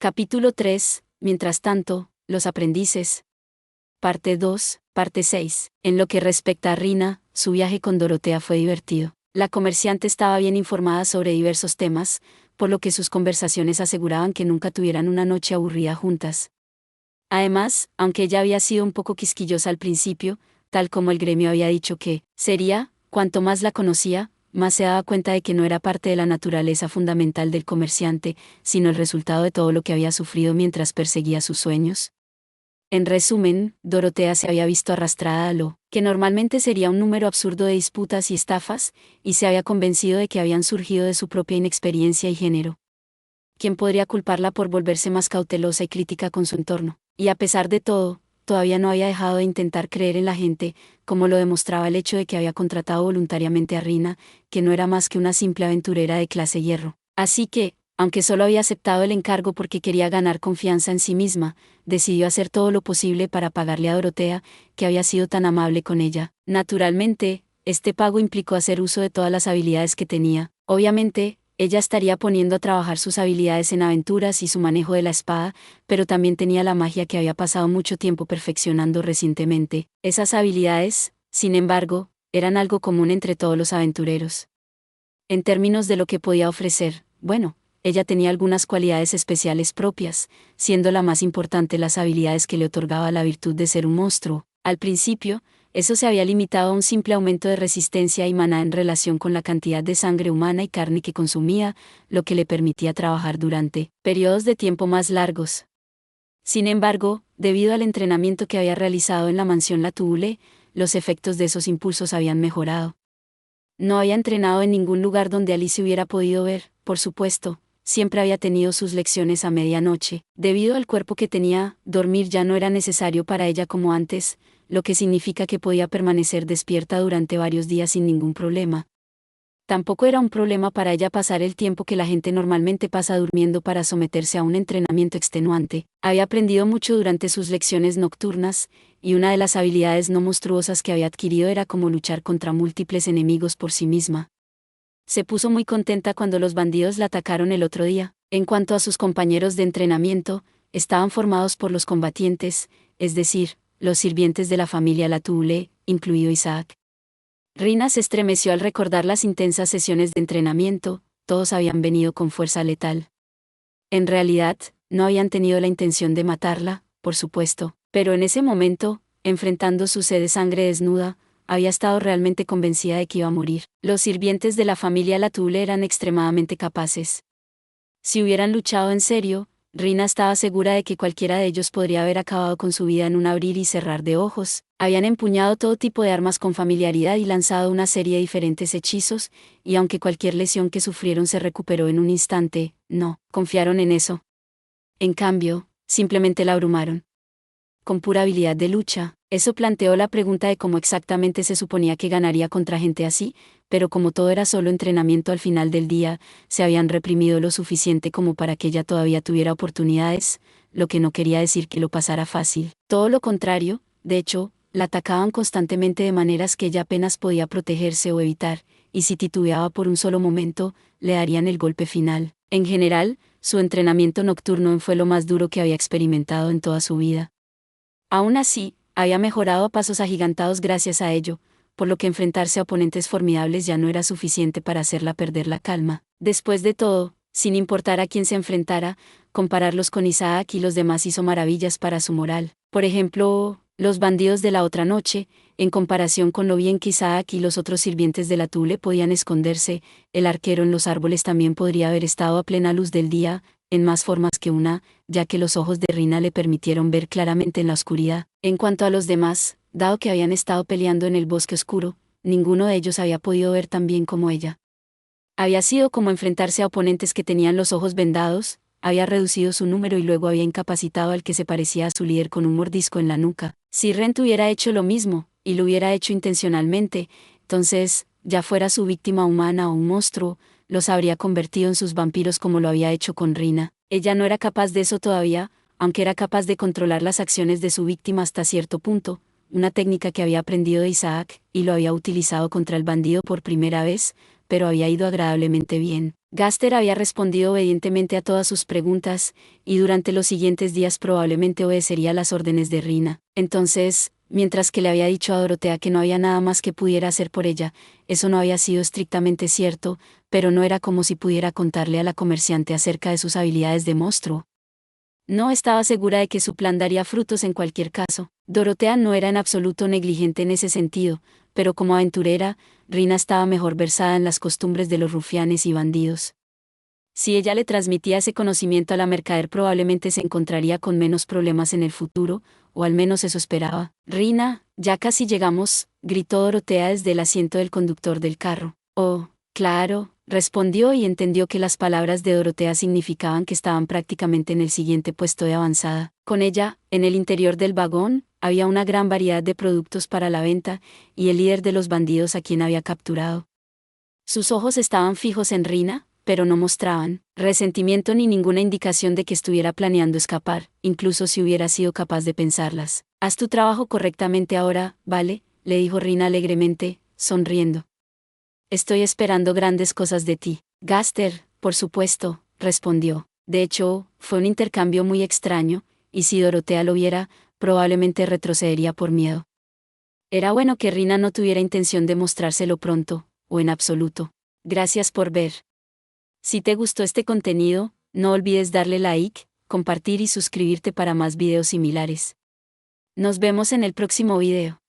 Capítulo 3. Mientras tanto, los aprendices. Parte 2, parte 6. En lo que respecta a Rina, su viaje con Dorotea fue divertido. La comerciante estaba bien informada sobre diversos temas, por lo que sus conversaciones aseguraban que nunca tuvieran una noche aburrida juntas. Además, aunque ella había sido un poco quisquillosa al principio, tal como el gremio había dicho que sería, cuanto más la conocía, más se daba cuenta de que no era parte de la naturaleza fundamental del comerciante, sino el resultado de todo lo que había sufrido mientras perseguía sus sueños. En resumen, Dorotea se había visto arrastrada a lo que normalmente sería un número absurdo de disputas y estafas, y se había convencido de que habían surgido de su propia inexperiencia y género. ¿Quién podría culparla por volverse más cautelosa y crítica con su entorno? Y a pesar de todo, todavía no había dejado de intentar creer en la gente, como lo demostraba el hecho de que había contratado voluntariamente a Rina, que no era más que una simple aventurera de clase hierro. Así que, aunque solo había aceptado el encargo porque quería ganar confianza en sí misma, decidió hacer todo lo posible para pagarle a Dorotea, que había sido tan amable con ella. Naturalmente, este pago implicó hacer uso de todas las habilidades que tenía. Obviamente, ella estaría poniendo a trabajar sus habilidades en aventuras y su manejo de la espada, pero también tenía la magia que había pasado mucho tiempo perfeccionando recientemente. Esas habilidades, sin embargo, eran algo común entre todos los aventureros. En términos de lo que podía ofrecer, bueno, ella tenía algunas cualidades especiales propias, siendo la más importante las habilidades que le otorgaba la virtud de ser un monstruo. Al principio, eso se había limitado a un simple aumento de resistencia y maná en relación con la cantidad de sangre humana y carne que consumía, lo que le permitía trabajar durante periodos de tiempo más largos. Sin embargo, debido al entrenamiento que había realizado en la mansión La Toulle, los efectos de esos impulsos habían mejorado. No había entrenado en ningún lugar donde Alice hubiera podido ver, por supuesto, siempre había tenido sus lecciones a medianoche. Debido al cuerpo que tenía, dormir ya no era necesario para ella como antes, lo que significa que podía permanecer despierta durante varios días sin ningún problema. Tampoco era un problema para ella pasar el tiempo que la gente normalmente pasa durmiendo para someterse a un entrenamiento extenuante. Había aprendido mucho durante sus lecciones nocturnas, y una de las habilidades no monstruosas que había adquirido era cómo luchar contra múltiples enemigos por sí misma. Se puso muy contenta cuando los bandidos la atacaron el otro día. En cuanto a sus compañeros de entrenamiento, estaban formados por los combatientes, es decir, los sirvientes de la familia La Toulle, incluido Isaac. Rina se estremeció al recordar las intensas sesiones de entrenamiento, todos habían venido con fuerza letal. En realidad, no habían tenido la intención de matarla, por supuesto, pero en ese momento, enfrentando su sed de sangre desnuda, había estado realmente convencida de que iba a morir. Los sirvientes de la familia La Toulle eran extremadamente capaces. Si hubieran luchado en serio, Rina estaba segura de que cualquiera de ellos podría haber acabado con su vida en un abrir y cerrar de ojos. Habían empuñado todo tipo de armas con familiaridad y lanzado una serie de diferentes hechizos, y aunque cualquier lesión que sufrieron se recuperó en un instante, no confiaron en eso. En cambio, simplemente la abrumaron. Con pura habilidad de lucha, eso planteó la pregunta de cómo exactamente se suponía que ganaría contra gente así, pero como todo era solo entrenamiento al final del día, se habían reprimido lo suficiente como para que ella todavía tuviera oportunidades, lo que no quería decir que lo pasara fácil. Todo lo contrario, de hecho, la atacaban constantemente de maneras que ella apenas podía protegerse o evitar, y si titubeaba por un solo momento, le darían el golpe final. En general, su entrenamiento nocturno fue lo más duro que había experimentado en toda su vida. Aún así, había mejorado a pasos agigantados gracias a ello, por lo que enfrentarse a oponentes formidables ya no era suficiente para hacerla perder la calma. Después de todo, sin importar a quién se enfrentara, compararlos con Isaac y los demás hizo maravillas para su moral. Por ejemplo, los bandidos de la otra noche, en comparación con lo bien que Isaac y los otros sirvientes de La Toulle podían esconderse, el arquero en los árboles también podría haber estado a plena luz del día, en más formas que una, ya que los ojos de Rina le permitieron ver claramente en la oscuridad. En cuanto a los demás, dado que habían estado peleando en el bosque oscuro, ninguno de ellos había podido ver tan bien como ella. Había sido como enfrentarse a oponentes que tenían los ojos vendados, había reducido su número y luego había incapacitado al que se parecía a su líder con un mordisco en la nuca. Si Rent hubiera hecho lo mismo, y lo hubiera hecho intencionalmente, entonces, ya fuera su víctima humana o un monstruo, los habría convertido en sus vampiros como lo había hecho con Rina. Ella no era capaz de eso todavía, aunque era capaz de controlar las acciones de su víctima hasta cierto punto, una técnica que había aprendido de Isaac, y lo había utilizado contra el bandido por primera vez, pero había ido agradablemente bien. Gaster había respondido obedientemente a todas sus preguntas, y durante los siguientes días probablemente obedecería las órdenes de Rina. Entonces, mientras que le había dicho a Dorotea que no había nada más que pudiera hacer por ella, eso no había sido estrictamente cierto, pero no era como si pudiera contarle a la comerciante acerca de sus habilidades de monstruo. No estaba segura de que su plan daría frutos en cualquier caso. Dorotea no era en absoluto negligente en ese sentido, pero como aventurera, Rina estaba mejor versada en las costumbres de los rufianes y bandidos. Si ella le transmitía ese conocimiento a la mercader, probablemente se encontraría con menos problemas en el futuro, o al menos eso esperaba. Rina, ya casi llegamos, gritó Dorotea desde el asiento del conductor del carro. Oh, claro, respondió y entendió que las palabras de Dorotea significaban que estaban prácticamente en el siguiente puesto de avanzada. Con ella, en el interior del vagón, había una gran variedad de productos para la venta, y el líder de los bandidos a quien había capturado. Sus ojos estaban fijos en Rina, pero no mostraban resentimiento ni ninguna indicación de que estuviera planeando escapar, incluso si hubiera sido capaz de pensarlas. Haz tu trabajo correctamente ahora, ¿vale?, le dijo Rina alegremente, sonriendo. Estoy esperando grandes cosas de ti. Gaster, por supuesto, respondió. De hecho, fue un intercambio muy extraño, y si Dorotea lo viera, probablemente retrocedería por miedo. Era bueno que Rina no tuviera intención de mostrárselo pronto, o en absoluto. Gracias por ver. Si te gustó este contenido, no olvides darle like, compartir y suscribirte para más videos similares. Nos vemos en el próximo video.